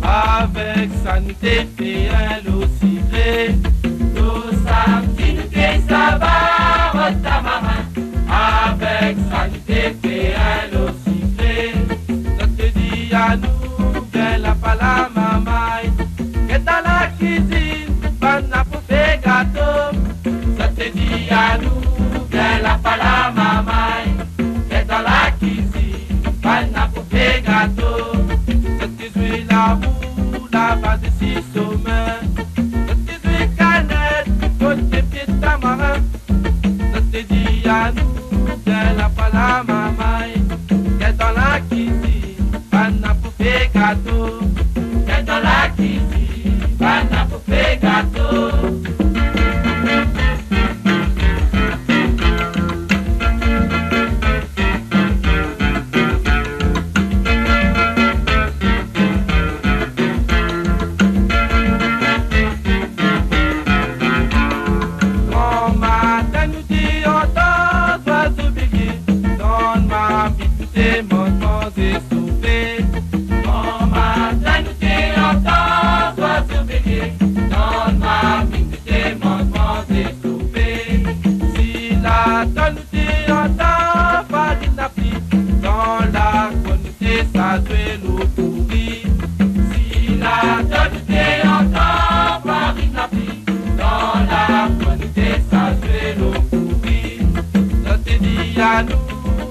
Avec santé et un lot ciblé, l'eau santé ça va au tamarin. Avec santé et un lot ciblé, ça te dit à nous qu'elle n'a pas la mamaille, que dans la cuisine, pas n'a pas fait gâteau. Ça te dit à nous qu'elle n'a pas la mamaille, que dans la cuisine, pas n'a pas fait gâteau. Ça te dit l'amour là-bas de 6 sommets, ça te dit canette, côté pied de tamarin. Ça te dit à nous qu'elle n'a pas la mamaille, qu'elle dans la cuisine, pas n'a pas fait gâteau. Qu'elle dans la cuisine, pas n'a pas fait gâteau.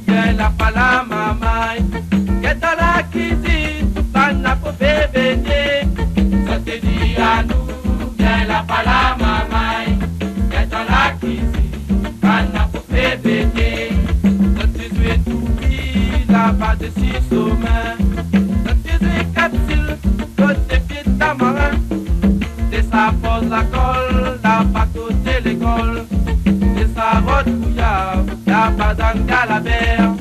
Elle n'a pas la mamaille, qu'elle dans la cuisine, pas n'a pas fait baigner. Ça te dit à nous, qu'elle n'a pas la mamaille, qu'elle dans la cuisine, pas n'a pas fait baigner. Ça te dit tout oui, là-bas de 6 sommets, ça te dit capsule, côté pied de tamarin. Et ça pose la colle, là-bas côté l'école. Et ça rote bouillard, là-bas dans le Calabert.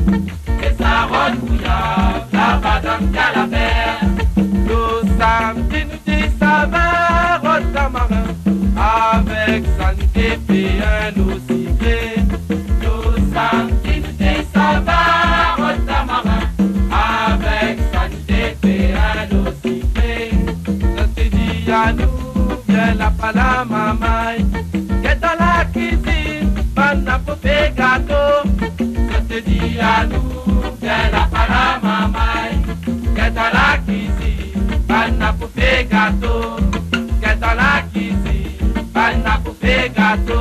Et ça rote bouillard, là-bas dans le Calabert. L'eau samedi nous dit ça va, rote tamarin. Avec santé et un eau ciblé. L'eau samedi nous dit ça va, rote tamarin. Avec santé et un eau ciblé. Ça te dit à nous, qu'elle n'a pas la mamaille, qu'elle dans la cuisine, pas n'a pas fait gâteau. Ça te dit à nous, qu'elle n'a pas la mamaille, qu'elle dans la cuisine, pas n'a pas fait gâteau. Qu'elle dans la cuisine, pas n'a pas fait gâteau.